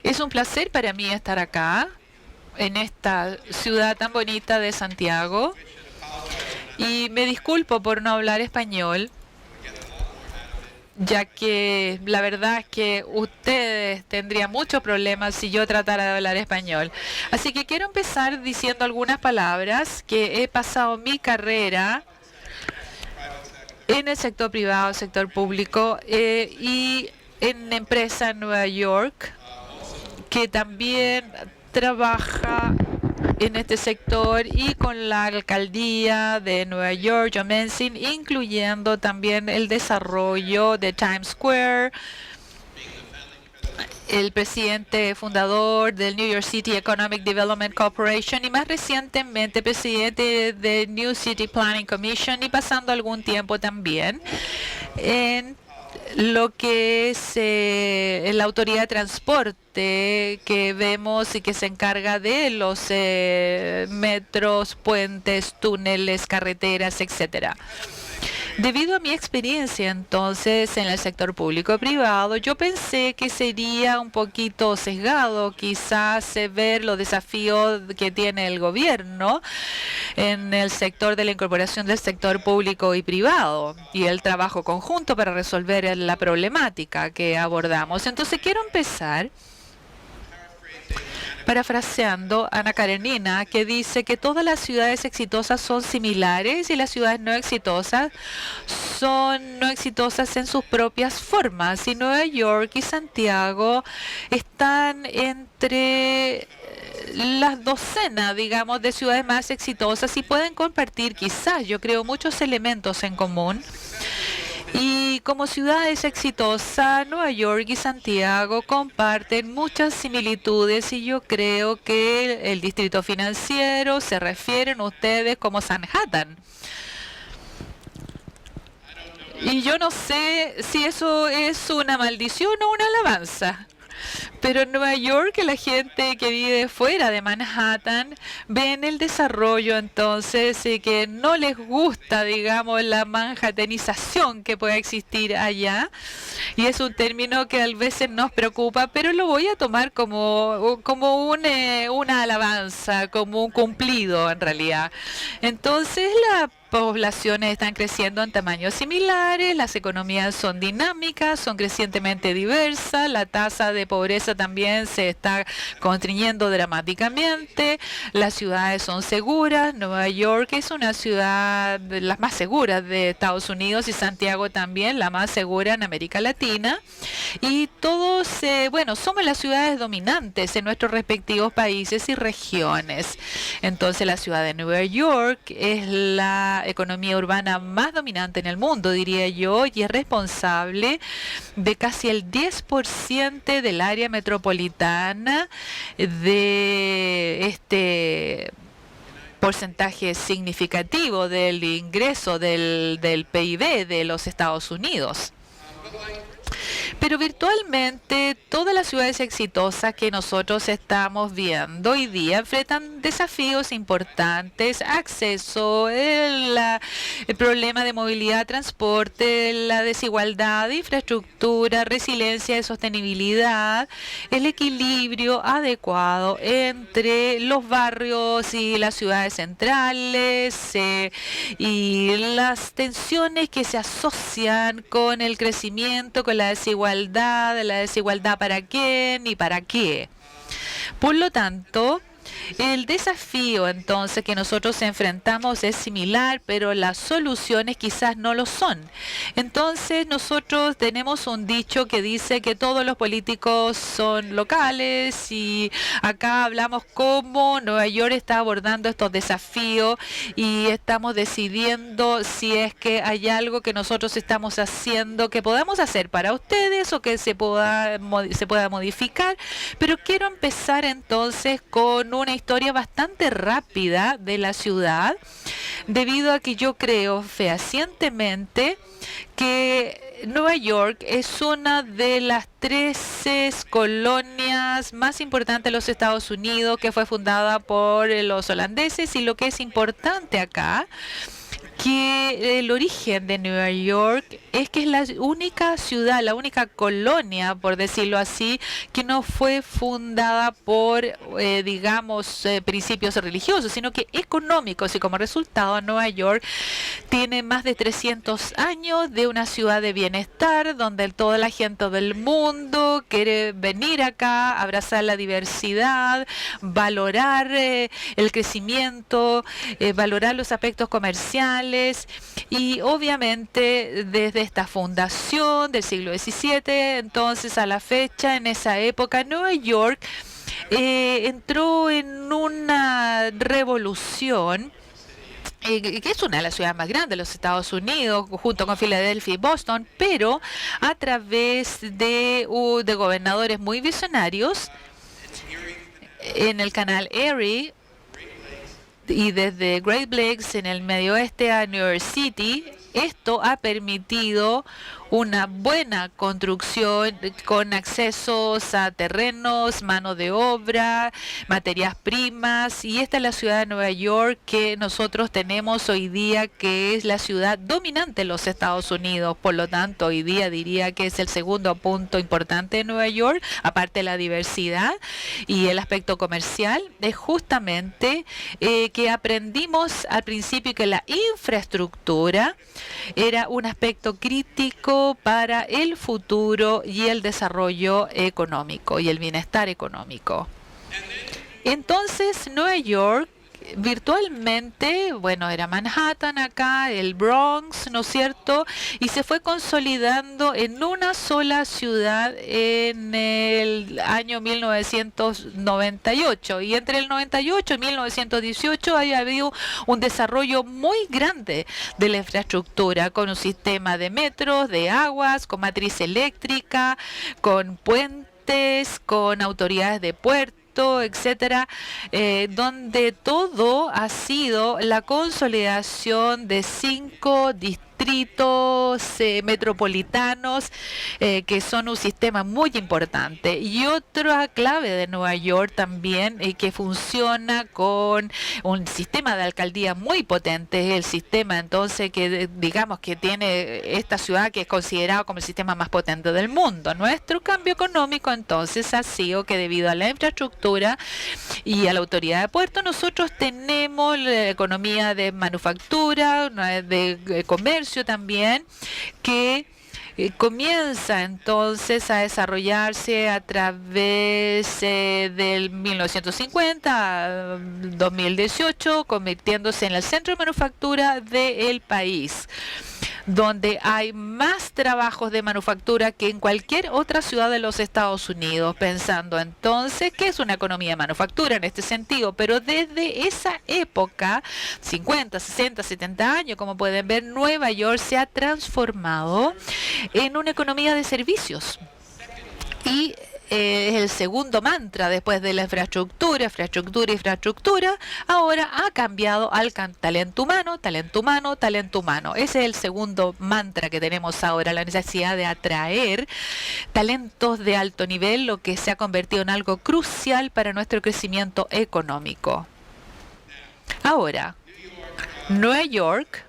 Es un placer para mí estar acá, en esta ciudad tan bonita de Santiago, y me disculpo por no hablar español, ya que la verdad es que ustedes tendrían muchos problemas si yo tratara de hablar español. Así que quiero empezar diciendo algunas palabras que he pasado mi carrera en el sector privado, sector público y en empresa en Nueva York, que también trabaja en este sector y con la alcaldía de Nueva York, John Manchin, incluyendo también el desarrollo de Times Square, el presidente fundador del New York City Economic Development Corporation y más recientemente presidente de New City Planning Commission y pasando algún tiempo también en lo que es la autoridad de transporte que vemos y que se encarga de los metros, puentes, túneles, carreteras, etcétera. Debido a mi experiencia entonces en el sector público-privado, yo pensé que sería un poquito sesgado quizás ver los desafíos que tiene el gobierno en el sector de la incorporación del sector público y privado y el trabajo conjunto para resolver la problemática que abordamos. Entonces quiero empezar parafraseando a Ana Karenina, que dice que todas las ciudades exitosas son similares y las ciudades no exitosas son no exitosas en sus propias formas. Y Nueva York y Santiago están entre las docenas, digamos, de ciudades más exitosas y pueden compartir quizás, yo creo, muchos elementos en común. Y como ciudades exitosas, Nueva York y Santiago comparten muchas similitudes y yo creo que el distrito financiero se refieren ustedes como Manhattan. Y yo no sé si eso es una maldición o una alabanza. Pero en Nueva York, la gente que vive fuera de Manhattan ven el desarrollo entonces y que no les gusta, digamos, la manhattanización que pueda existir allá. Y es un término que a veces nos preocupa, pero lo voy a tomar como una alabanza, como un cumplido en realidad. Entonces la poblaciones están creciendo en tamaños similares, las economías son dinámicas, son crecientemente diversas, la tasa de pobreza también se está constriñendo dramáticamente, las ciudades son seguras, Nueva York es una ciudad de las más seguras de Estados Unidos y Santiago también, la más segura en América Latina. Y todos, bueno, somos las ciudades dominantes en nuestros respectivos países y regiones. Entonces la ciudad de Nueva York es la economía urbana más dominante en el mundo, diría yo, y es responsable de casi el 10% del área metropolitana de este porcentaje significativo del ingreso del PIB de los Estados Unidos. Pero virtualmente todas las ciudades exitosas que nosotros estamos viendo hoy día enfrentan desafíos importantes, acceso, el problema de movilidad, transporte, la desigualdad, infraestructura, resiliencia y sostenibilidad, el equilibrio adecuado entre los barrios y las ciudades centrales y las tensiones que se asocian con el crecimiento, con la desigualdad para quién y para qué. Por lo tanto, el desafío entonces que nosotros enfrentamos es similar, pero las soluciones quizás no lo son. Entonces nosotros tenemos un dicho que dice que todos los políticos son locales y acá hablamos cómo Nueva York está abordando estos desafíos y estamos decidiendo si es que hay algo que nosotros estamos haciendo que podamos hacer para ustedes o que se pueda modificar. Pero quiero empezar entonces con una historia bastante rápida de la ciudad, debido a que yo creo fehacientemente que Nueva York es una de las 13 colonias más importantes de los Estados Unidos, que fue fundada por los holandeses, y lo que es importante acá que el origen de Nueva York es que es la única ciudad, la única colonia, por decirlo así, que no fue fundada por, digamos, principios religiosos, sino que económicos. Y como resultado, Nueva York tiene más de 300 años de una ciudad de bienestar, donde toda la gente del mundo quiere venir acá, abrazar la diversidad, valorar el crecimiento, valorar los aspectos comerciales. Y obviamente desde esta fundación del siglo XVII, entonces a la fecha, en esa época, Nueva York entró en una revolución, que es una de las ciudades más grandes de los Estados Unidos, junto con Filadelfia y Boston, pero a través de gobernadores muy visionarios en el canal Erie y desde Great Lakes en el medio oeste a New York City. Esto ha permitido una buena construcción con accesos a terrenos, mano de obra, materias primas, y esta es la ciudad de Nueva York que nosotros tenemos hoy día, que es la ciudad dominante en los Estados Unidos. Por lo tanto, hoy día diría que es el segundo punto importante de Nueva York, aparte de la diversidad y el aspecto comercial, es justamente que aprendimos al principio que la infraestructura era un aspecto crítico para el futuro y el desarrollo económico y el bienestar económico. Entonces, Nueva York virtualmente, bueno, era Manhattan acá, el Bronx, ¿no es cierto? Y se fue consolidando en una sola ciudad en el año 1998. Y entre el 98 y 1918 había habido un desarrollo muy grande de la infraestructura, con un sistema de metros, de aguas, con matriz eléctrica, con puentes, con autoridades de puertos, etcétera, donde todo ha sido la consolidación de 5 distritos metropolitanos, que son un sistema muy importante. Y otra clave de Nueva York también, que funciona con un sistema de alcaldía muy potente, es el sistema entonces que digamos que tiene esta ciudad, que es considerado como el sistema más potente del mundo. Nuestro cambio económico entonces ha sido que debido a la infraestructura y a la autoridad de puerto, nosotros tenemos la economía de manufactura, de comercio también, que comienza entonces a desarrollarse a través del 1950 a 2018, convirtiéndose en el centro de manufactura del país, donde hay más trabajos de manufactura que en cualquier otra ciudad de los Estados Unidos, pensando entonces que es una economía de manufactura en este sentido. Pero desde esa época, 50, 60, 70 años, como pueden ver, Nueva York se ha transformado en una economía de servicios. Y es el segundo mantra después de la infraestructura, infraestructura, infraestructura. Ahora ha cambiado al talento humano, talento humano, talento humano. Ese es el segundo mantra que tenemos ahora, la necesidad de atraer talentos de alto nivel, lo que se ha convertido en algo crucial para nuestro crecimiento económico. Ahora, Nueva York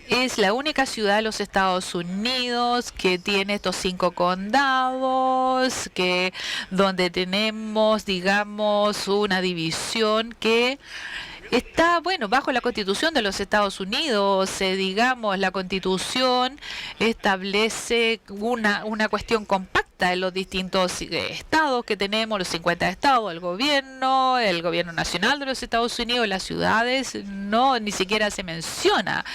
es la única ciudad de los Estados Unidos que tiene estos 5 condados, donde tenemos, digamos, una división que está, bueno, bajo la Constitución de los Estados Unidos. Digamos, la Constitución establece una cuestión compacta en los distintos estados que tenemos, los 50 estados, el gobierno nacional de los Estados Unidos, las ciudades, no, ni siquiera se menciona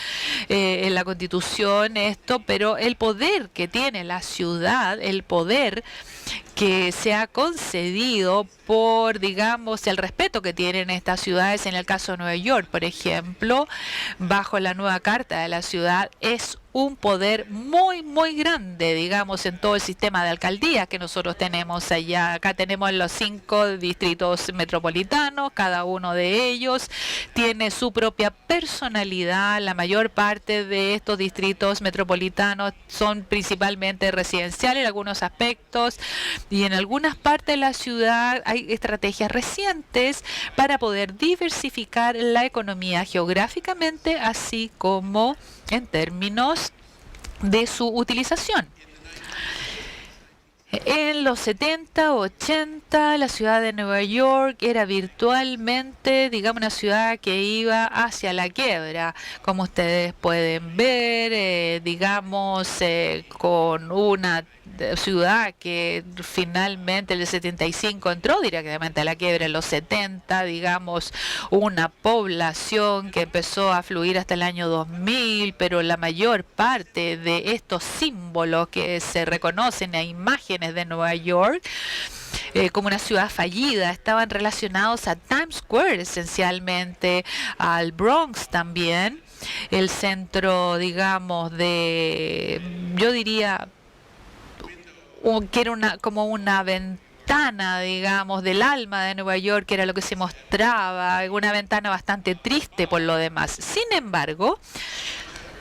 en la Constitución esto, pero el poder que tiene la ciudad, el poder que se ha concedido por, digamos, el respeto que tienen estas ciudades, en el caso de Nueva York, por ejemplo, bajo la nueva Carta de la Ciudad, es un poder muy, muy grande, digamos, en todo el sistema de alcaldías que nosotros tenemos allá. Acá tenemos los 5 distritos metropolitanos, cada uno de ellos tiene su propia personalidad. La mayor parte de estos distritos metropolitanos son principalmente residenciales en algunos aspectos, Y en algunas partes de la ciudad hay estrategias recientes para poder diversificar la economía geográficamente, así como en términos de su utilización. En los 70, 80, la ciudad de Nueva York era virtualmente, digamos, una ciudad que iba hacia la quiebra, como ustedes pueden ver, digamos, con una ciudad que finalmente en el 75 entró directamente a la quiebra, en los 70, digamos, una población que empezó a fluir hasta el año 2000, pero la mayor parte de estos símbolos que se reconocen a imágenes de Nueva York como una ciudad fallida estaban relacionados a Times Square esencialmente, al Bronx también, el centro, digamos, yo diría que era como una ventana, digamos, del alma de Nueva York, que era lo que se mostraba, una ventana bastante triste por lo demás. Sin embargo,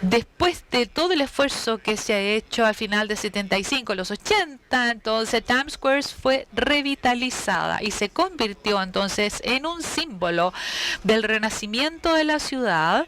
después de todo el esfuerzo que se ha hecho al final de 75, los 80, entonces Times Square fue revitalizada y se convirtió entonces en un símbolo del renacimiento de la ciudad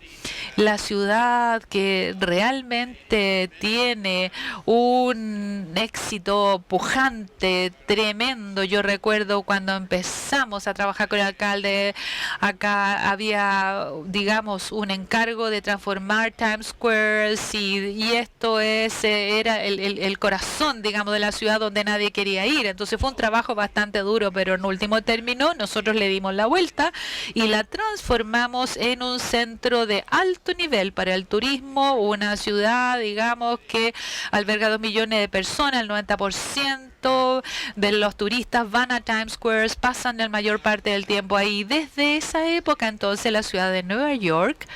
que realmente tiene un éxito pujante, tremendo. Yo recuerdo cuando empezamos a trabajar con el alcalde, acá había, digamos, un encargo de transformar Times Square y esto era el corazón, digamos, de la ciudad donde nadie quería ir. Entonces fue un trabajo bastante duro, pero en último término nosotros le dimos la vuelta y la transformamos en un centro de alto nivel para el turismo, una ciudad, digamos, que alberga 2 millones de personas, el 90% de los turistas van a Times Square, pasan la mayor parte del tiempo ahí. Desde esa época, entonces, la ciudad de Nueva York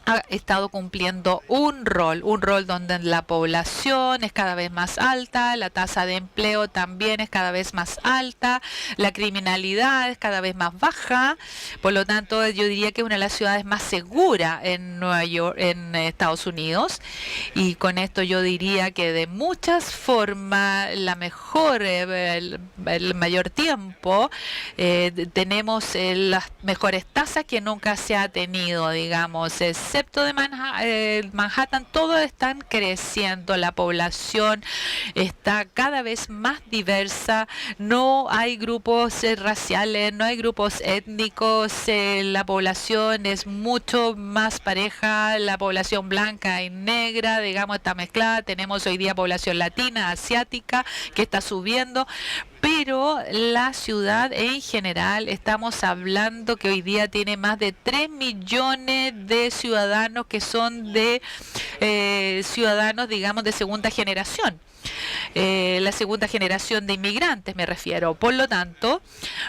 ha estado cumpliendo un rol donde la población es cada vez más alta, la tasa de empleo también es cada vez más alta, la criminalidad es cada vez más baja, por lo tanto yo diría que es una de las ciudades más seguras en Nueva York, en Estados Unidos, y con esto yo diría que de muchas formas la mejor, el mayor tiempo, tenemos las mejores tasas que nunca se ha tenido, digamos, excepto de Manhattan, todos están creciendo, la población está cada vez más diversa, no hay grupos raciales, no hay grupos étnicos, la población es mucho más pareja, la población blanca y negra, digamos, está mezclada, tenemos hoy día población latina, asiática, que está subiendo, pero la ciudad en general, estamos hablando que hoy día tiene más de 3 millones de ciudadanos que son de ciudadanos, digamos, de segunda generación. La segunda generación de inmigrantes me refiero. Por lo tanto,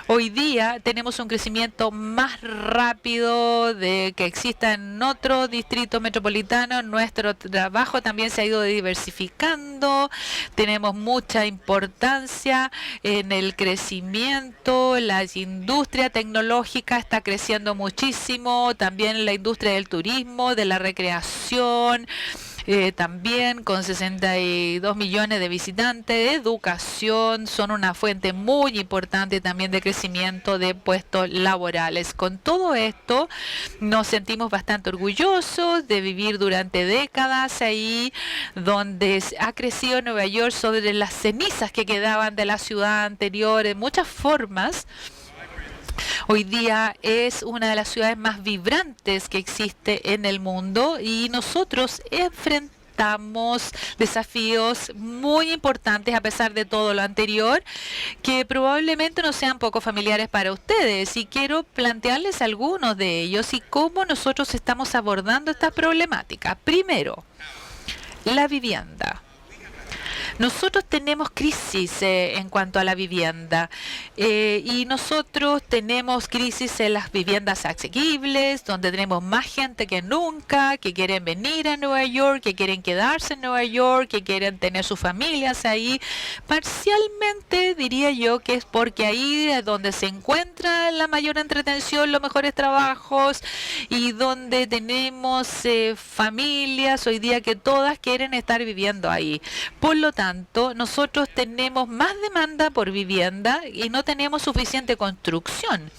hoy día tenemos un crecimiento más rápido de que exista en otros distritos metropolitanos. Nuestro trabajo también se ha ido diversificando. Tenemos mucha importancia en el crecimiento. La industria tecnológica está creciendo muchísimo. También la industria del turismo, de la recreación. También con 62 millones de visitantes, educación, son una fuente muy importante también de crecimiento de puestos laborales. Con todo esto nos sentimos bastante orgullosos de vivir durante décadas ahí donde ha crecido Nueva York sobre las cenizas que quedaban de la ciudad anterior en muchas formas. Hoy día es una de las ciudades más vibrantes que existe en el mundo y nosotros enfrentamos desafíos muy importantes a pesar de todo lo anterior que probablemente no sean poco familiares para ustedes y quiero plantearles algunos de ellos y cómo nosotros estamos abordando esta problemática. Primero, la vivienda. Nosotros tenemos crisis en cuanto a la vivienda y nosotros tenemos crisis en las viviendas asequibles, donde tenemos más gente que nunca, que quieren venir a Nueva York, que quieren quedarse en Nueva York, que quieren tener sus familias ahí. Parcialmente diría yo que es porque ahí es donde se encuentra la mayor entretención, los mejores trabajos y donde tenemos familias hoy día que todas quieren estar viviendo ahí. Por lo tanto, tanto, nosotros tenemos más demanda por vivienda y no tenemos suficiente construcción.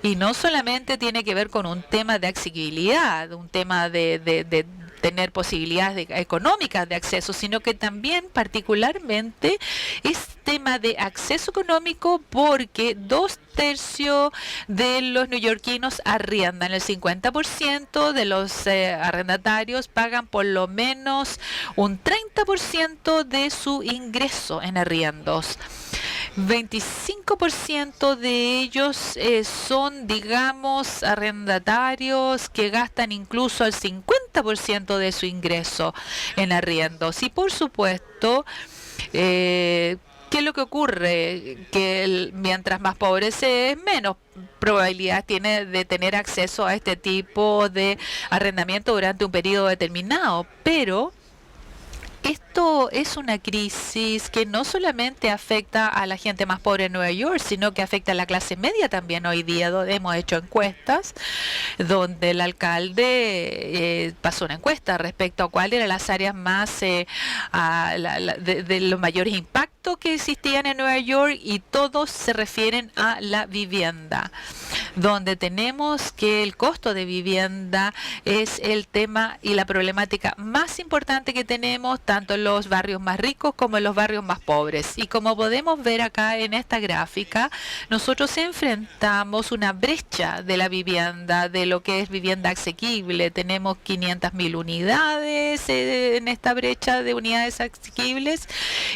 Y no solamente tiene que ver con un tema de accesibilidad, un tema de tener posibilidades económicas de acceso, sino que también particularmente es tema de acceso económico porque 2/3 de los neoyorquinos arriendan, el 50% de los arrendatarios pagan por lo menos un 30% de su ingreso en arriendos. 25% de ellos son, digamos, arrendatarios que gastan incluso el 50% de su ingreso en arriendos. Y por supuesto, ¿qué es lo que ocurre? Que mientras más pobre se es, menos probabilidad tiene de tener acceso a este tipo de arrendamiento durante un periodo determinado. Pero esto es una crisis que no solamente afecta a la gente más pobre en Nueva York, sino que afecta a la clase media también hoy día. Hemos hecho encuestas donde el alcalde pasó una encuesta respecto a cuáles eran las áreas más de los mayores impactos que existían en Nueva York, y todos se refieren a la vivienda, donde tenemos que el costo de vivienda es el tema y la problemática más importante que tenemos, tanto en los barrios más ricos como en los barrios más pobres. Y como podemos ver acá en esta gráfica, nosotros enfrentamos una brecha de la vivienda, de lo que es vivienda asequible. Tenemos 500.000 unidades en esta brecha de unidades asequibles,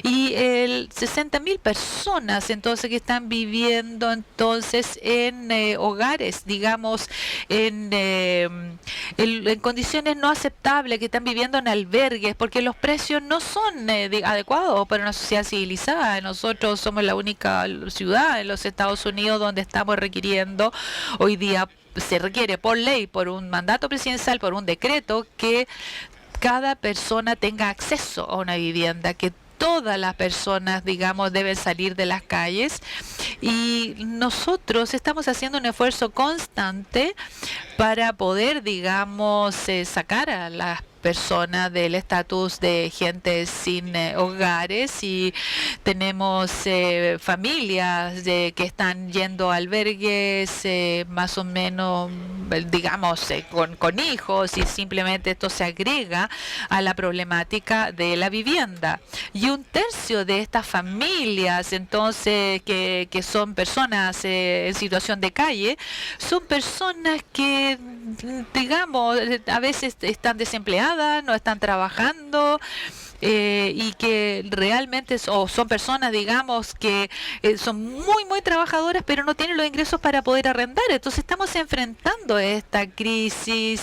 y 60.000 personas entonces que están viviendo entonces en hogares, digamos, en condiciones no aceptables, que están viviendo en albergues, porque los precios no son adecuados para una sociedad civilizada. Nosotros somos la única ciudad en los Estados Unidos donde estamos requiriendo hoy día, se requiere por ley, por un mandato presidencial, por un decreto, que cada persona tenga acceso a una vivienda, que todas las personas, digamos, deben salir de las calles, y nosotros estamos haciendo un esfuerzo constante para poder, digamos, sacar a las personas del estatus de gente sin hogares, y tenemos familias que están yendo a albergues más o menos, digamos, con hijos, y simplemente esto se agrega a la problemática de la vivienda. Y 1/3 de estas familias, entonces, que son personas en situación de calle, son personas que, digamos, a veces están desempleadas, no están trabajando, y que realmente son personas, digamos, que son muy trabajadoras, pero no tienen los ingresos para poder arrendar. Entonces estamos enfrentando esta crisis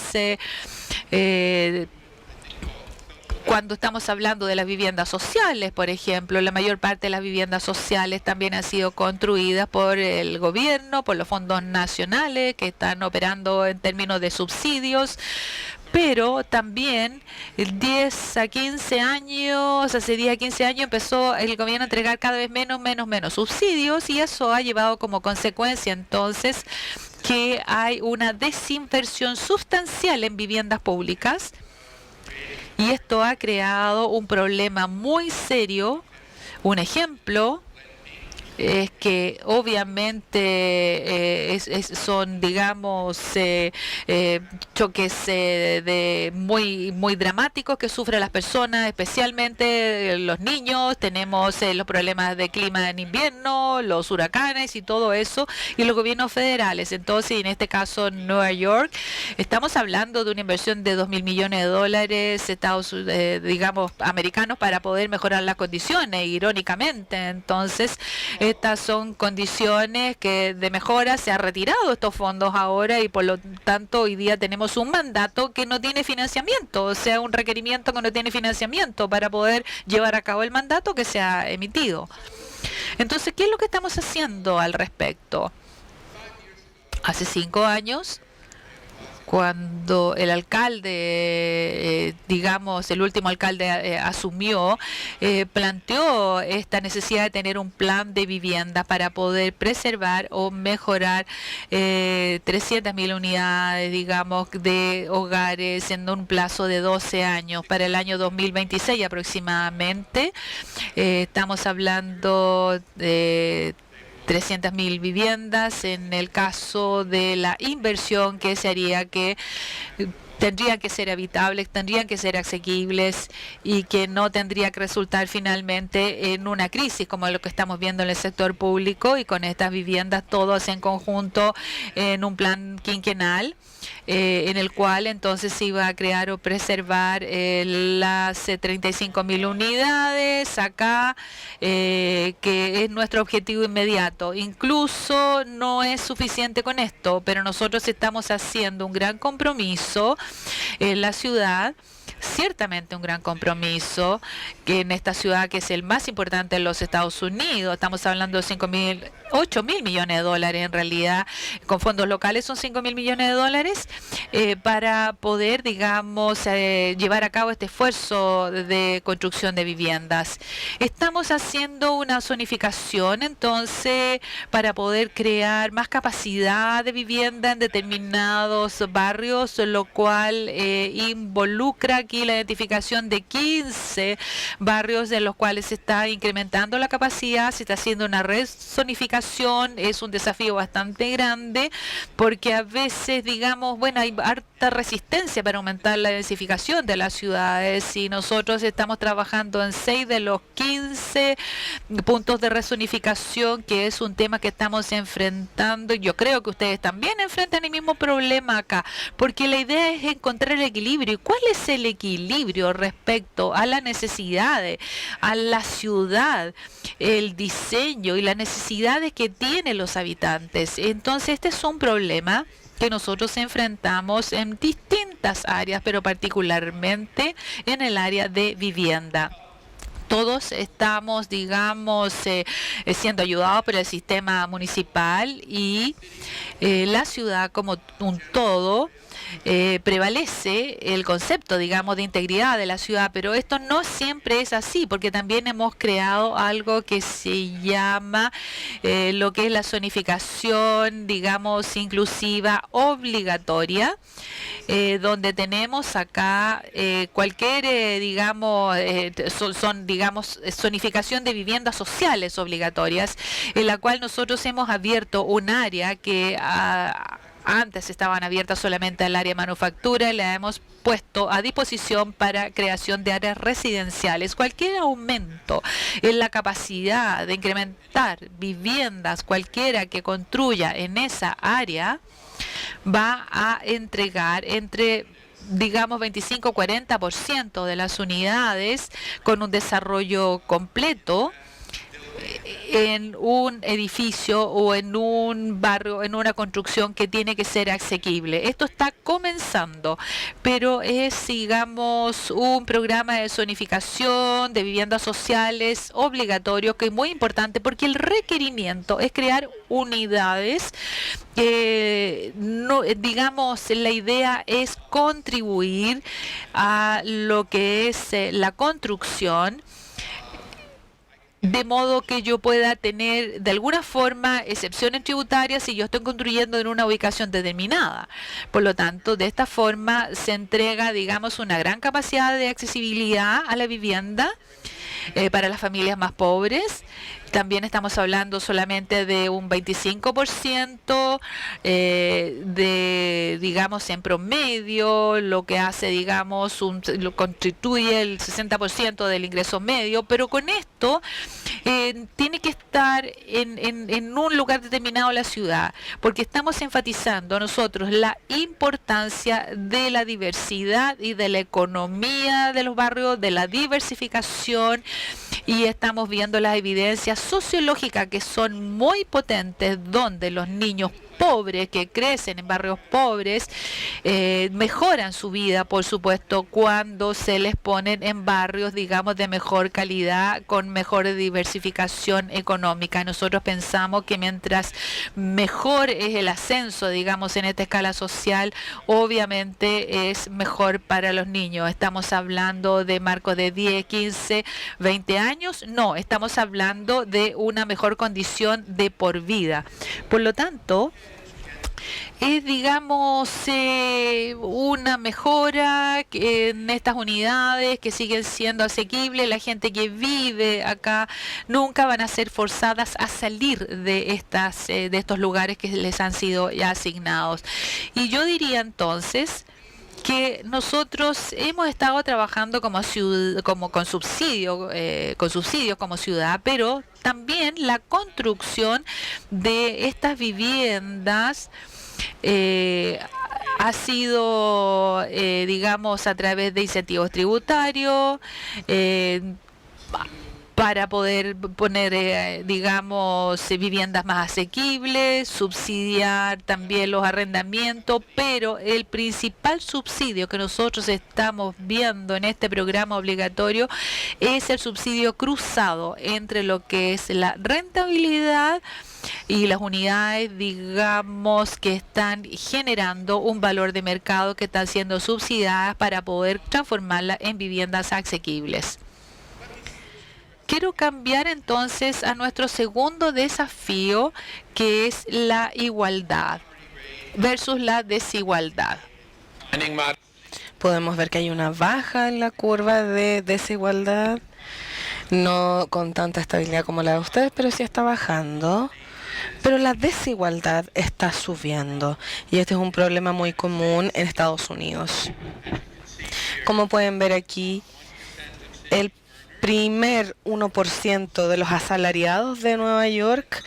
cuando estamos hablando de las viviendas sociales. Por ejemplo, la mayor parte de las viviendas sociales también han sido construidas por el gobierno, por los fondos nacionales que están operando en términos de subsidios. Pero también 10 a 15 años, hace 10 a 15 años empezó el gobierno a entregar cada vez menos subsidios, y eso ha llevado como consecuencia entonces que hay una desinversión sustancial en viviendas públicas, y esto ha creado un problema muy serio. Un ejemplo es que obviamente son, digamos, choques muy dramáticos que sufren las personas, especialmente los niños. Tenemos los problemas de clima en invierno, los huracanes y todo eso, y los gobiernos federales. Entonces, en este caso, Nueva York, estamos hablando de una inversión de $2.000 millones, digamos, americanos, para poder mejorar las condiciones, irónicamente. Entonces, estas son condiciones que de mejora se ha retirado estos fondos ahora, y por lo tanto hoy día tenemos un mandato que no tiene financiamiento, o sea, un requerimiento que no tiene financiamiento para poder llevar a cabo el mandato que se ha emitido. Entonces, ¿qué es lo que estamos haciendo al respecto? Hace 5 años cuando el alcalde, digamos, el último alcalde asumió, planteó esta necesidad de tener un plan de vivienda para poder preservar o mejorar 300.000 unidades, digamos, de hogares en un plazo de 12 años, para el año 2026 aproximadamente. Estamos hablando de 300.000 viviendas en el caso de la inversión que se haría, que tendrían que ser habitables, tendrían que ser asequibles y que no tendría que resultar finalmente en una crisis como lo que estamos viendo en el sector público, y con estas viviendas todas en conjunto en un plan quinquenal. En el cual entonces se iba a crear o preservar las 35.000 unidades acá, que es nuestro objetivo inmediato. Incluso no es suficiente con esto, pero nosotros estamos haciendo un gran compromiso en la ciudad, ciertamente un gran compromiso, que en esta ciudad que es el más importante en los Estados Unidos, estamos hablando de 8.000 millones de dólares en realidad, con fondos locales son 5.000 millones de dólares, para poder, digamos, llevar a cabo este esfuerzo de construcción de viviendas. Estamos haciendo una zonificación, entonces, para poder crear más capacidad de vivienda en determinados barrios, lo cual involucra aquí la identificación de 15 barrios en los cuales se está incrementando la capacidad, se está haciendo una rezonificación. Es un desafío bastante grande porque a veces, digamos, bueno, hay harta resistencia para aumentar la densificación de las ciudades, y nosotros estamos trabajando en 6 de los 15 puntos de rezonificación, que es un tema que estamos enfrentando. Yo creo que ustedes también enfrentan el mismo problema acá, porque la idea es encontrar el equilibrio. ¿Y cuál es el equilibrio respecto a las necesidades, a la ciudad, el diseño y las necesidades que tienen los habitantes? Entonces este es un problema que nosotros enfrentamos en distintas áreas, pero particularmente en el área de vivienda. Todos estamos, digamos, siendo ayudados por el sistema municipal, y la ciudad como un todo. Prevalece el concepto, digamos, de integridad de la ciudad, pero esto no siempre es así, porque también hemos creado algo que se llama lo que es la zonificación, digamos, inclusiva obligatoria, donde tenemos acá cualquier, digamos, digamos, zonificación de viviendas sociales obligatorias, en la cual nosotros hemos abierto un área que antes estaban abiertas solamente al área de manufactura, y la hemos puesto a disposición para creación de áreas residenciales. Cualquier aumento en la capacidad de incrementar viviendas, cualquiera que construya en esa área, va a entregar entre, digamos, 25-40% de las unidades con un desarrollo completo en un edificio o en un barrio, en una construcción que tiene que ser asequible. Esto está comenzando, pero es, digamos, un programa de zonificación de viviendas sociales obligatorio, que es muy importante porque el requerimiento es crear unidades. No, digamos, la idea es contribuir a lo que es la construcción, de modo que yo pueda tener de alguna forma excepciones tributarias si yo estoy construyendo en una ubicación determinada. Por lo tanto, de esta forma se entrega, digamos, una gran capacidad de accesibilidad a la vivienda para las familias más pobres. También estamos hablando solamente de un 25% de, digamos, en promedio, lo que hace, digamos, lo constituye el 60% del ingreso medio, pero con esto tiene que estar en un lugar determinado de la ciudad, porque estamos enfatizando nosotros la importancia de la diversidad y de la economía de los barrios, de la diversificación, y estamos viendo las evidencias sociológicas que son muy potentes, donde los niños pobres, que crecen en barrios pobres, mejoran su vida, por supuesto, cuando se les ponen en barrios, digamos, de mejor calidad, con mejor diversificación económica. Nosotros pensamos que mientras mejor es el ascenso, digamos, en esta escala social, obviamente es mejor para los niños. Estamos hablando de marcos de 10, 15, 20 años. No, estamos hablando de una mejor condición de por vida. Por lo tanto, es, digamos, una mejora en estas unidades que siguen siendo asequibles. La gente que vive acá nunca van a ser forzadas a salir de estos lugares que les han sido ya asignados. Y yo diría entonces que nosotros hemos estado trabajando como con subsidios como ciudad, pero también la construcción de estas viviendas ha sido, digamos, a través de incentivos tributarios, para poder poner, digamos, viviendas más asequibles, subsidiar también los arrendamientos, pero el principal subsidio que nosotros estamos viendo en este programa obligatorio es el subsidio cruzado entre lo que es la rentabilidad y las unidades, digamos, que están generando un valor de mercado, que están siendo subsidiadas para poder transformarlas en viviendas asequibles. Quiero cambiar entonces a nuestro segundo desafío, que es la igualdad versus la desigualdad. Podemos ver que hay una baja en la curva de desigualdad, no con tanta estabilidad como la de ustedes, pero sí está bajando. Pero la desigualdad está subiendo y este es un problema muy común en Estados Unidos. Como pueden ver aquí, el primer 1% de los asalariados de Nueva York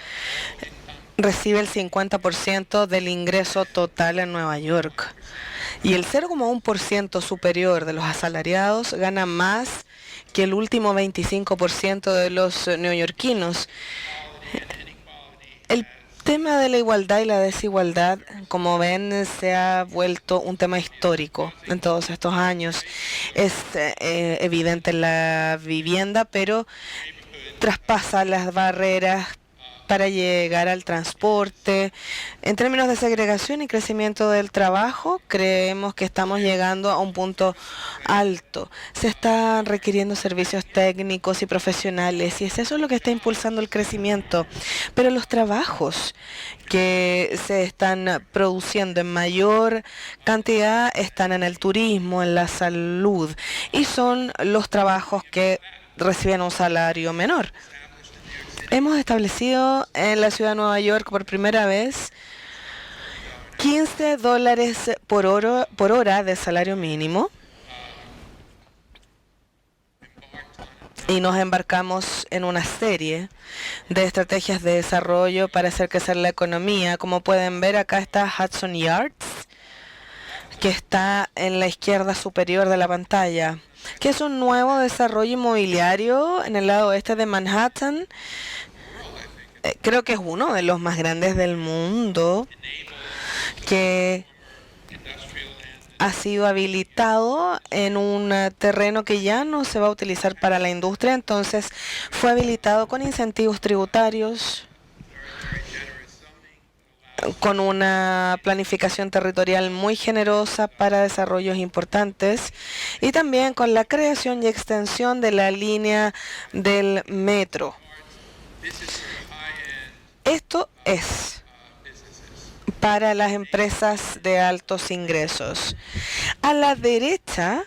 recibe el 50% del ingreso total en Nueva York. Y el 0,1% superior de los asalariados gana más que el último 25% de los neoyorquinos. El tema de la igualdad y la desigualdad, como ven, se ha vuelto un tema histórico en todos estos años. Es evidente en la vivienda, pero traspasa las barreras para llegar al transporte. En términos de segregación y crecimiento del trabajo, creemos que estamos llegando a un punto alto. Se están requiriendo servicios técnicos y profesionales y es eso lo que está impulsando el crecimiento. Pero los trabajos que se están produciendo en mayor cantidad están en el turismo, en la salud, y son los trabajos que reciben un salario menor. Hemos establecido en la ciudad de Nueva York por primera vez $15 por hora de salario mínimo. Y nos embarcamos en una serie de estrategias de desarrollo para hacer crecer la economía. Como pueden ver, acá está Hudson Yards, que está en la izquierda superior de la pantalla, que es un nuevo desarrollo inmobiliario en el lado oeste de Manhattan. Creo que es uno de los más grandes del mundo, que ha sido habilitado en un terreno que ya no se va a utilizar para la industria. Entonces fue habilitado con incentivos tributarios, con una planificación territorial muy generosa para desarrollos importantes y también con la creación y extensión de la línea del metro. Esto es para las empresas de altos ingresos. A la derecha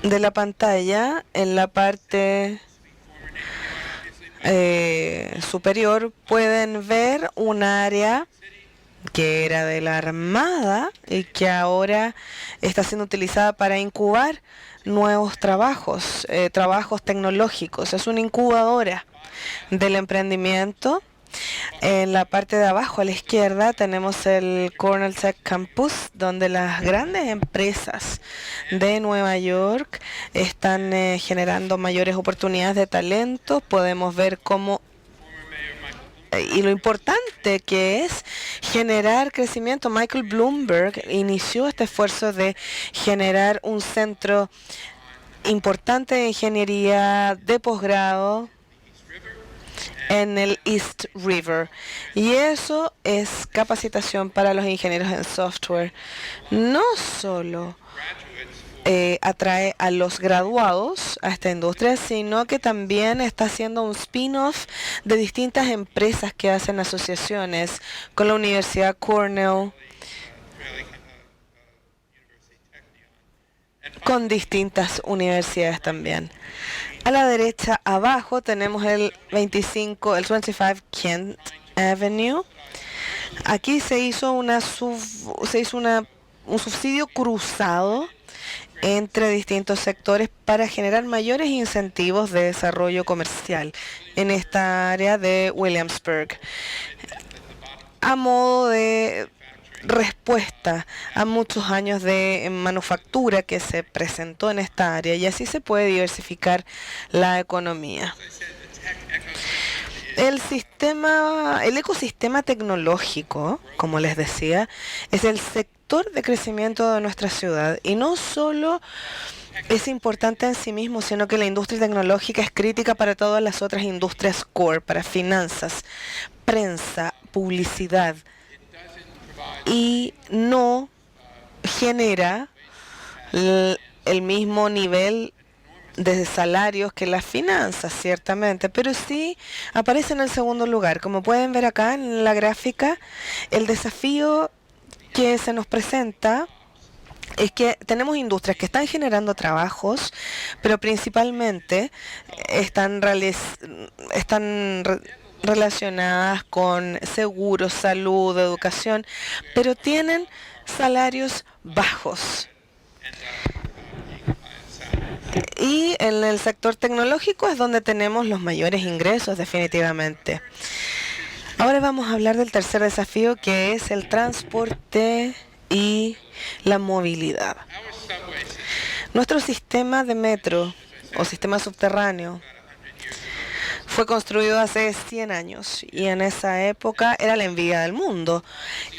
de la pantalla, en la parte superior, pueden ver un área que era de la Armada y que ahora está siendo utilizada para incubar nuevos trabajos, trabajos tecnológicos. Es una incubadora del emprendimiento. En la parte de abajo a la izquierda tenemos el Cornell Tech Campus, donde las grandes empresas de Nueva York están generando mayores oportunidades de talento. Podemos ver cómo y lo importante que es generar crecimiento. Michael Bloomberg inició este esfuerzo de generar un centro importante de ingeniería de posgrado en el East River. Y eso es capacitación para los ingenieros en software. No solo atrae a los graduados a esta industria, sino que también está haciendo un spin-off de distintas empresas que hacen asociaciones con la Universidad Cornell, con distintas universidades también. A la derecha abajo tenemos el 25 Kent Avenue. Aquí se hizo un subsidio cruzado entre distintos sectores para generar mayores incentivos de desarrollo comercial en esta área de Williamsburg, a modo de respuesta a muchos años de manufactura que se presentó en esta área, y así se puede diversificar la economía. El ecosistema tecnológico, como les decía, es el sector de crecimiento de nuestra ciudad, y no solo es importante en sí mismo, sino que la industria tecnológica es crítica para todas las otras industrias core, para finanzas, prensa, publicidad, y no genera el mismo nivel de salarios que las finanzas, ciertamente, pero sí aparece en el segundo lugar. Como pueden ver acá en la gráfica, el desafío que se nos presenta es que tenemos industrias que están generando trabajos, pero principalmente están relacionadas con seguros, salud, educación, pero tienen salarios bajos. Y en el sector tecnológico es donde tenemos los mayores ingresos, definitivamente. Ahora vamos a hablar del tercer desafío, que es el transporte y la movilidad. Nuestro sistema de metro o sistema subterráneo fue construido hace 100 años y en esa época era la envidia del mundo,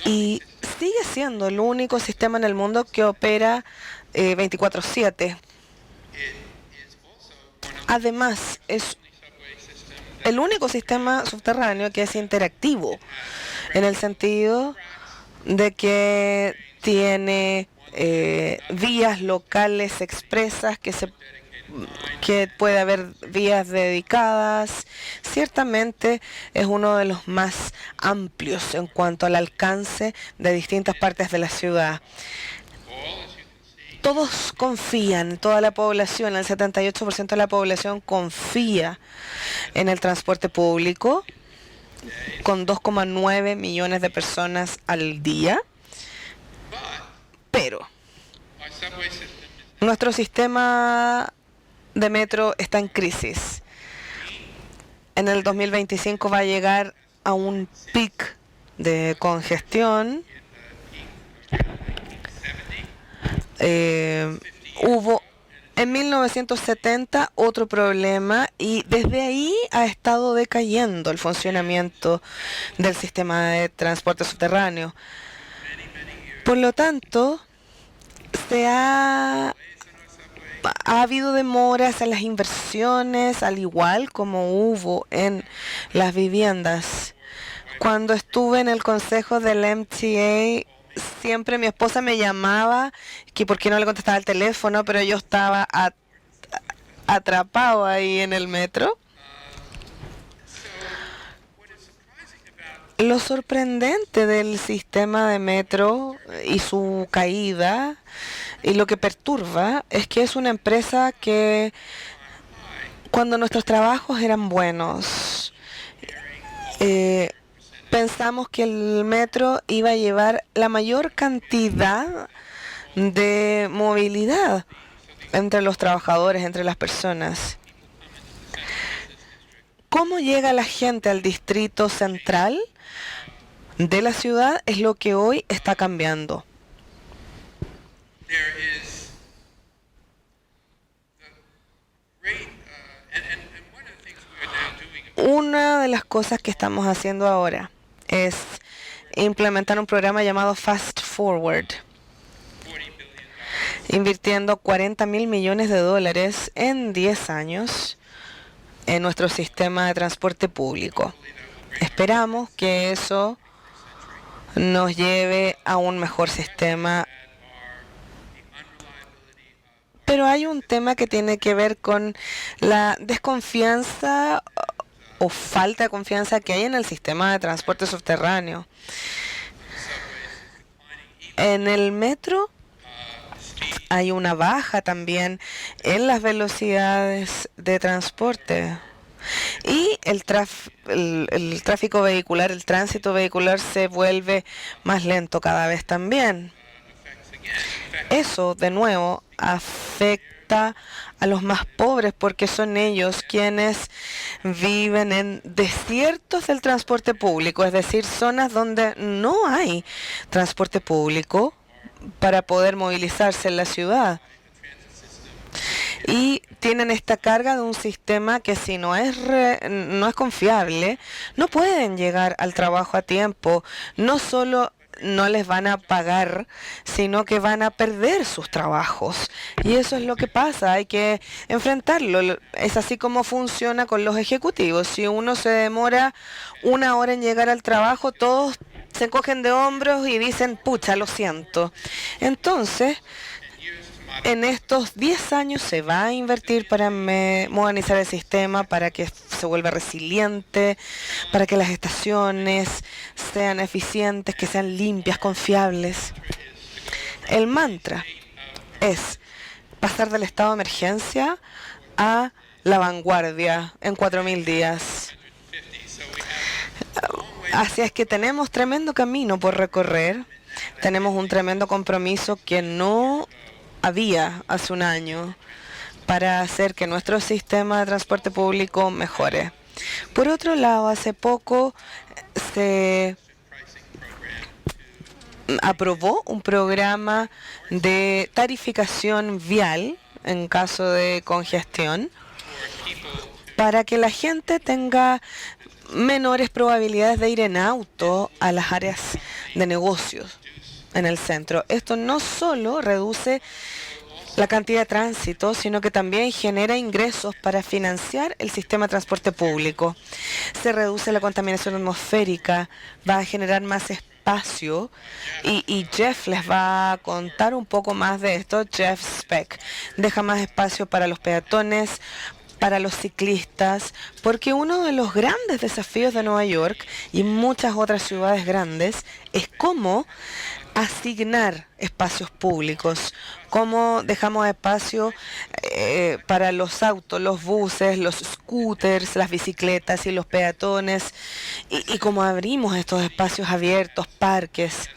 y sigue siendo el único sistema en el mundo que opera 24/7. Además, es el único sistema subterráneo que es interactivo, en el sentido de que tiene vías locales expresas, que puede haber vías dedicadas. Ciertamente es uno de los más amplios en cuanto al alcance de distintas partes de la ciudad. Todos confían, toda la población, el 78% de la población confía en el transporte público, con 2,9 millones de personas al día. Pero nuestro sistema de metro está en crisis. En el 2025 va a llegar a un pic de congestión. Hubo en 1970 otro problema, y desde ahí ha estado decayendo el funcionamiento del sistema de transporte subterráneo. Por lo tanto, ha habido demoras en las inversiones, al igual como hubo en las viviendas. Cuando estuve en el consejo del MTA, siempre mi esposa me llamaba que por qué no le contestaba el teléfono, pero yo estaba atrapado ahí en el metro. Lo sorprendente del sistema de metro y su caída, y lo que perturba, es que es una empresa que, cuando nuestros trabajos eran buenos, pensamos que el metro iba a llevar la mayor cantidad de movilidad entre los trabajadores, entre las personas. ¿Cómo llega la gente al distrito central de la ciudad? Es lo que hoy está cambiando. Una de las cosas que estamos haciendo ahora es implementar un programa llamado Fast Forward, invirtiendo $40.000 millones en 10 años en nuestro sistema de transporte público. Esperamos que eso nos lleve a un mejor sistema. Pero hay un tema que tiene que ver con la desconfianza o falta de confianza que hay en el sistema de transporte subterráneo. En el metro hay una baja también en las velocidades de transporte. Y el tráfico vehicular, el tránsito vehicular se vuelve más lento cada vez también. Eso, de nuevo, afecta a los más pobres porque son ellos quienes viven en desiertos del transporte público, es decir, zonas donde no hay transporte público para poder movilizarse en la ciudad. Y tienen esta carga de un sistema que si no es confiable, no pueden llegar al trabajo a tiempo. No solo no les van a pagar, sino que van a perder sus trabajos. Y eso es lo que pasa, hay que enfrentarlo. Es así como funciona con los ejecutivos. Si uno se demora 1 hora en llegar al trabajo, todos se encogen de hombros y dicen, pucha, lo siento. Entonces, en estos 10 años se va a invertir para modernizar el sistema, para que se vuelva resiliente, para que las estaciones sean eficientes, que sean limpias, confiables. El mantra es pasar del estado de emergencia a la vanguardia en 4.000 días. Así es que tenemos tremendo camino por recorrer, tenemos un tremendo compromiso que no había hace un año para hacer que nuestro sistema de transporte público mejore. Por otro lado, hace poco se aprobó un programa de tarificación vial en caso de congestión para que la gente tenga menores probabilidades de ir en auto a las áreas de negocios en el centro. Esto no solo reduce la cantidad de tránsito, sino que también genera ingresos para financiar el sistema de transporte público. Se reduce la contaminación atmosférica, va a generar más espacio y Jeff les va a contar un poco más de esto. Jeff Speck deja más espacio para los peatones, para los ciclistas, porque uno de los grandes desafíos de Nueva York y muchas otras ciudades grandes es cómo asignar espacios públicos, cómo dejamos espacio para los autos, los buses, los scooters, las bicicletas y los peatones, y cómo abrimos estos espacios abiertos, parques.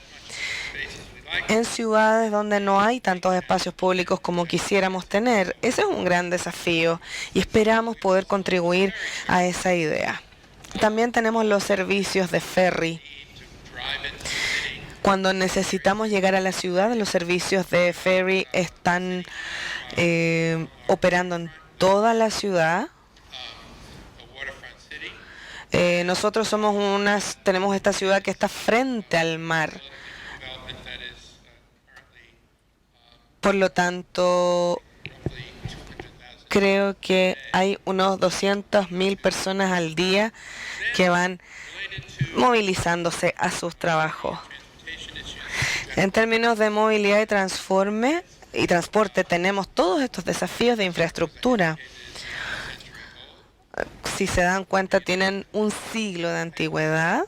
En ciudades donde no hay tantos espacios públicos como quisiéramos tener. Ese es un gran desafío y esperamos poder contribuir a esa idea. También tenemos los servicios de ferry. Cuando necesitamos llegar a la ciudad, los servicios de ferry están operando en toda la ciudad. Nosotros tenemos esta ciudad que está frente al mar. Por lo tanto, creo que hay unos 200.000 personas al día que van movilizándose a sus trabajos. En términos de movilidad y transporte, tenemos todos estos desafíos de infraestructura. Si se dan cuenta, tienen un siglo de antigüedad.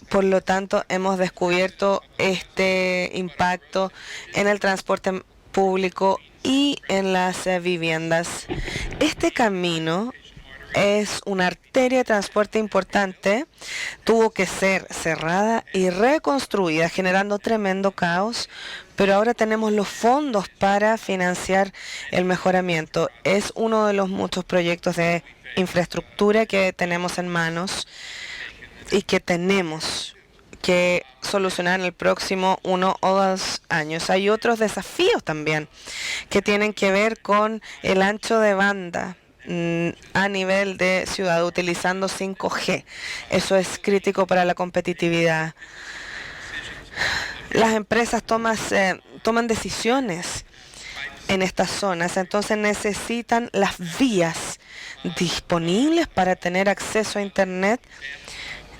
Por lo tanto, hemos descubierto este impacto en el transporte público y en las viviendas. Este camino es una arteria de transporte importante. Tuvo que ser cerrada y reconstruida, generando tremendo caos, pero ahora tenemos los fondos para financiar el mejoramiento. Es uno de los muchos proyectos de infraestructura que tenemos en manos y que tenemos que solucionar en el próximo 1 o 2 años. Hay otros desafíos también que tienen que ver con el ancho de banda a nivel de ciudad utilizando 5G. Eso es crítico para la competitividad. Las empresas toman decisiones en estas zonas, entonces necesitan las vías disponibles para tener acceso a Internet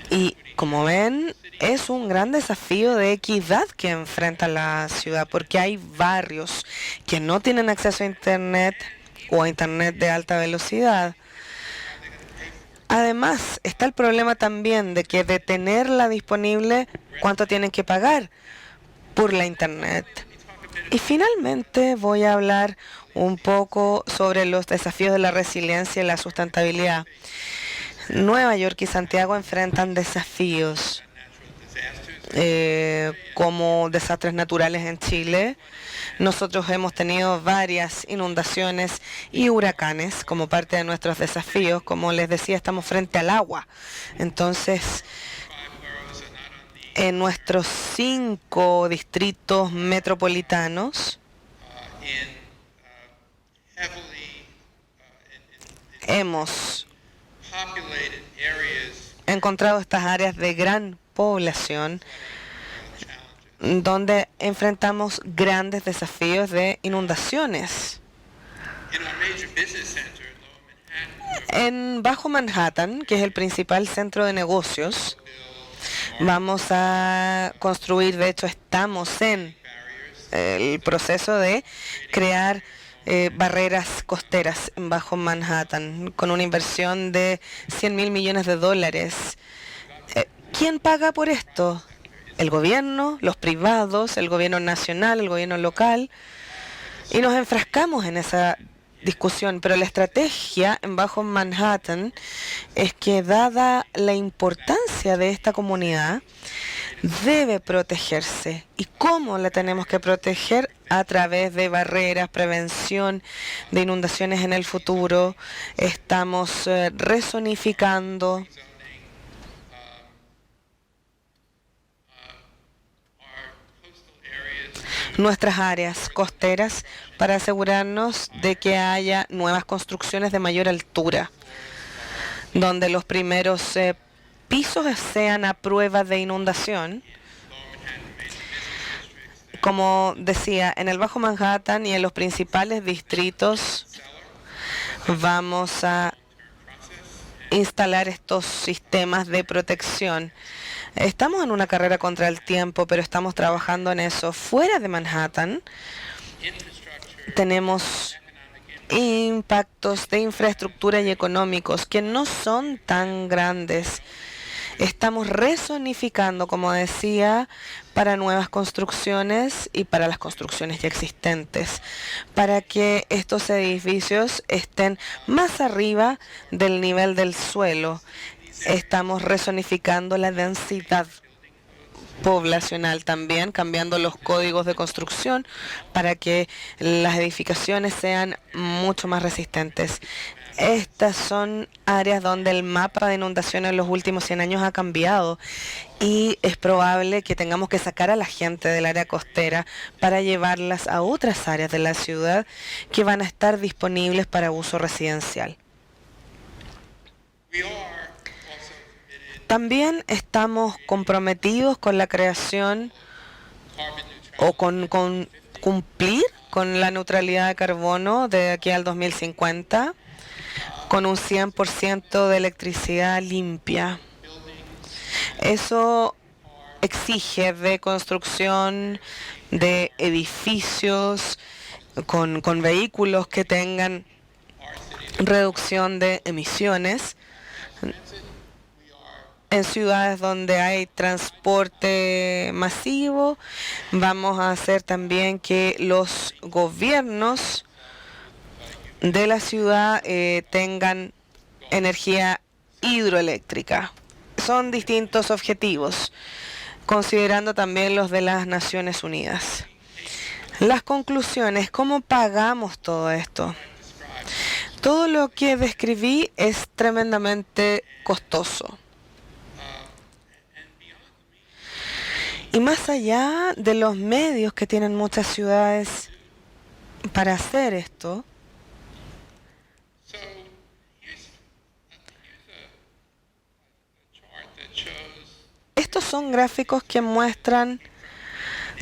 y, como ven, es un gran desafío de equidad que enfrenta la ciudad porque hay barrios que no tienen acceso a Internet o a Internet de alta velocidad. Además, está el problema también de que de tenerla disponible, ¿cuánto tienen que pagar por la Internet? Y finalmente voy a hablar un poco sobre los desafíos de la resiliencia y la sustentabilidad. Nueva York y Santiago enfrentan desafíos como desastres naturales en Chile. Nosotros hemos tenido varias inundaciones y huracanes como parte de nuestros desafíos. Como les decía, estamos frente al agua. Entonces, en nuestros 5 distritos metropolitanos hemos encontrado estas áreas de gran población donde enfrentamos grandes desafíos de inundaciones. En Bajo Manhattan, que es el principal centro de negocios, vamos a construir, de hecho estamos en el proceso de crear barreras costeras en Bajo Manhattan con una inversión de $100.000 millones. ¿Quién paga por esto? El gobierno, los privados, el gobierno nacional, el gobierno local. Y nos enfrascamos en esa discusión, pero la estrategia en Bajo Manhattan es que, dada la importancia de esta comunidad, debe protegerse. ¿Y cómo la tenemos que proteger? A través de barreras, prevención de inundaciones en el futuro. Estamos rezonificando nuestras áreas costeras para asegurarnos de que haya nuevas construcciones de mayor altura, donde los primeros pisos sean a prueba de inundación. Como decía, en el Bajo Manhattan y en los principales distritos vamos a instalar estos sistemas de protección. Estamos en una carrera contra el tiempo, pero estamos trabajando en eso. Fuera de Manhattan tenemos impactos de infraestructura y económicos que no son tan grandes. Estamos rezonificando, como decía, para nuevas construcciones y para las construcciones ya existentes, para que estos edificios estén más arriba del nivel del suelo. Estamos rezonificando la densidad poblacional también, cambiando los códigos de construcción para que las edificaciones sean mucho más resistentes. Estas son áreas donde el mapa de inundaciones en los últimos 100 años ha cambiado y es probable que tengamos que sacar a la gente del área costera para llevarlas a otras áreas de la ciudad que van a estar disponibles para uso residencial. También estamos comprometidos con la creación o con cumplir con la neutralidad de carbono de aquí al 2050, con un 100% de electricidad limpia. Eso exige de construcción de edificios con vehículos que tengan reducción de emisiones. En ciudades donde hay transporte masivo, vamos a hacer también que los gobiernos de la ciudad tengan energía hidroeléctrica. Son distintos objetivos, considerando también los de las Naciones Unidas. Las conclusiones, ¿cómo pagamos todo esto? Todo lo que describí es tremendamente costoso. Y más allá de los medios que tienen muchas ciudades para hacer esto, son gráficos que muestran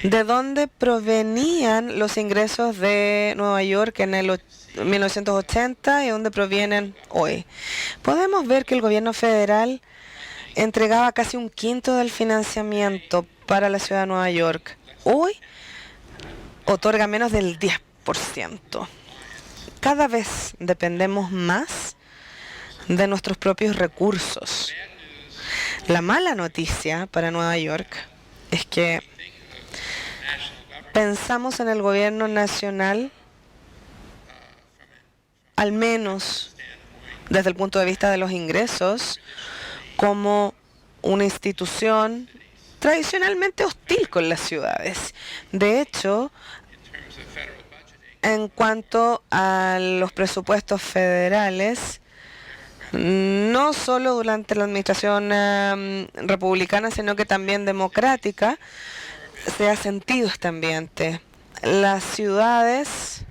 de dónde provenían los ingresos de Nueva York en el 1980 y dónde provienen hoy. Podemos ver que el gobierno federal entregaba casi un quinto del financiamiento para la ciudad de Nueva York. Hoy otorga menos del 10%. Cada vez dependemos más de nuestros propios recursos. La mala noticia para Nueva York es que pensamos en el gobierno nacional, al menos desde el punto de vista de los ingresos, como una institución tradicionalmente hostil con las ciudades. De hecho, en cuanto a los presupuestos federales, no solo durante la administración republicana, sino que también democrática, se ha sentido este ambiente. Las ciudades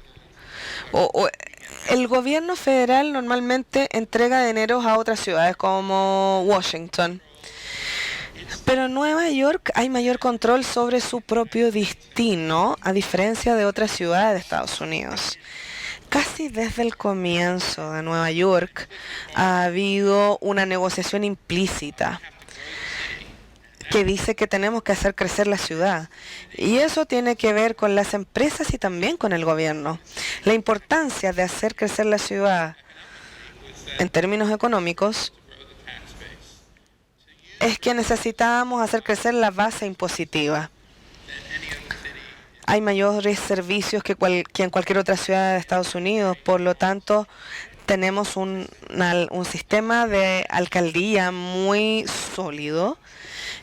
el gobierno federal normalmente entrega dineros a otras ciudades como Washington. Pero en Nueva York hay mayor control sobre su propio destino, a diferencia de otras ciudades de Estados Unidos. Casi desde el comienzo de Nueva York ha habido una negociación implícita que dice que tenemos que hacer crecer la ciudad. Y eso tiene que ver con las empresas y también con el gobierno. La importancia de hacer crecer la ciudad en términos económicos es que necesitamos hacer crecer la base impositiva. Hay mayores servicios que en cualquier otra ciudad de Estados Unidos, por lo tanto, tenemos un sistema de alcaldía muy sólido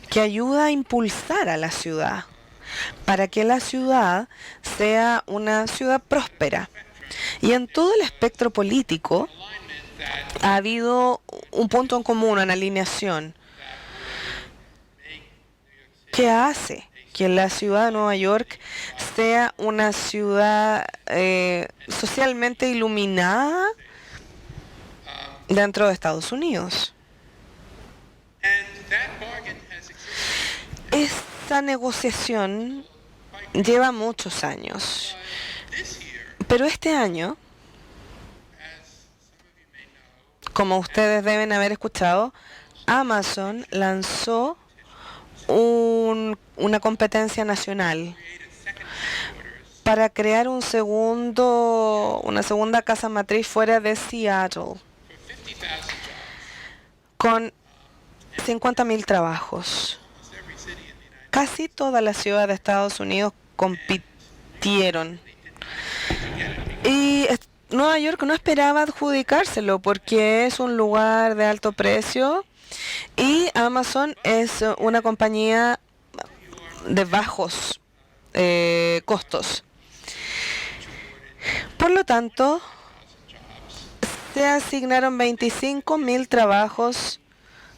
que ayuda a impulsar a la ciudad para que la ciudad sea una ciudad próspera. Y en todo el espectro político ha habido un punto en común, una alineación, que hace que la ciudad de Nueva York sea una ciudad socialmente iluminada dentro de Estados Unidos. Esta negociación lleva muchos años, pero este año, como ustedes deben haber escuchado, Amazon lanzó una competencia nacional para crear una segunda casa matriz fuera de Seattle, con 50.000 trabajos. Casi todas las ciudades de Estados Unidos compitieron. Y Nueva York no esperaba adjudicárselo porque es un lugar de alto precio y Amazon es una compañía de bajos costos. Por lo tanto, se asignaron 25.000 trabajos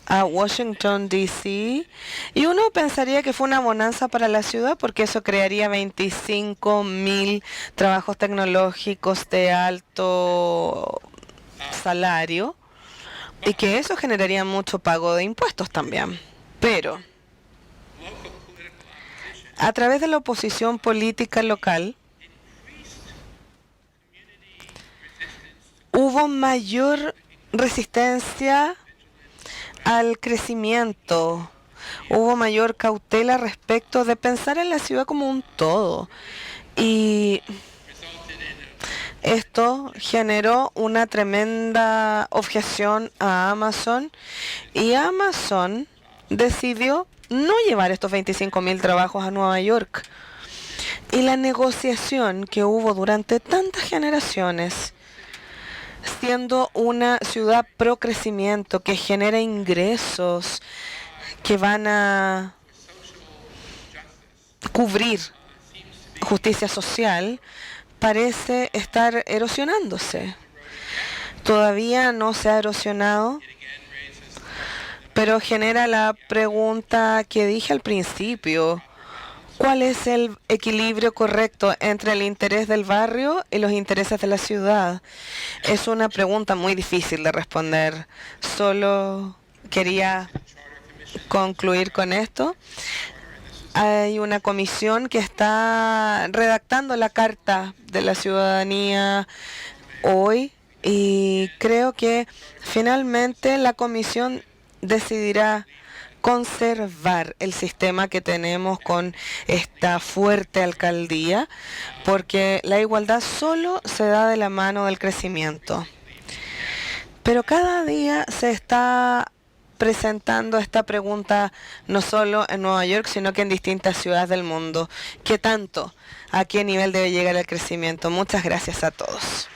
a Washington, D.C. y uno pensaría que fue una bonanza para la ciudad porque eso crearía 25.000 trabajos tecnológicos de alto salario y que eso generaría mucho pago de impuestos también. Pero a través de la oposición política local hubo mayor resistencia al crecimiento, hubo mayor cautela respecto de pensar en la ciudad como un todo. Y esto generó una tremenda objeción a Amazon y Amazon decidió no llevar estos 25.000 trabajos a Nueva York. Y la negociación que hubo durante tantas generaciones, siendo una ciudad pro crecimiento que genera ingresos que van a cubrir justicia social, parece estar erosionándose. Todavía no se ha erosionado, pero genera la pregunta que dije al principio: ¿cuál es el equilibrio correcto entre el interés del barrio y los intereses de la ciudad? Es una pregunta muy difícil de responder. Solo quería concluir con esto. Hay una comisión que está redactando la Carta de la Ciudadanía hoy y creo que finalmente la comisión decidirá conservar el sistema que tenemos con esta fuerte alcaldía, porque la igualdad solo se da de la mano del crecimiento. Pero cada día se está presentando esta pregunta no solo en Nueva York, sino que en distintas ciudades del mundo. ¿Qué tanto? ¿A qué nivel debe llegar el crecimiento? Muchas gracias a todos.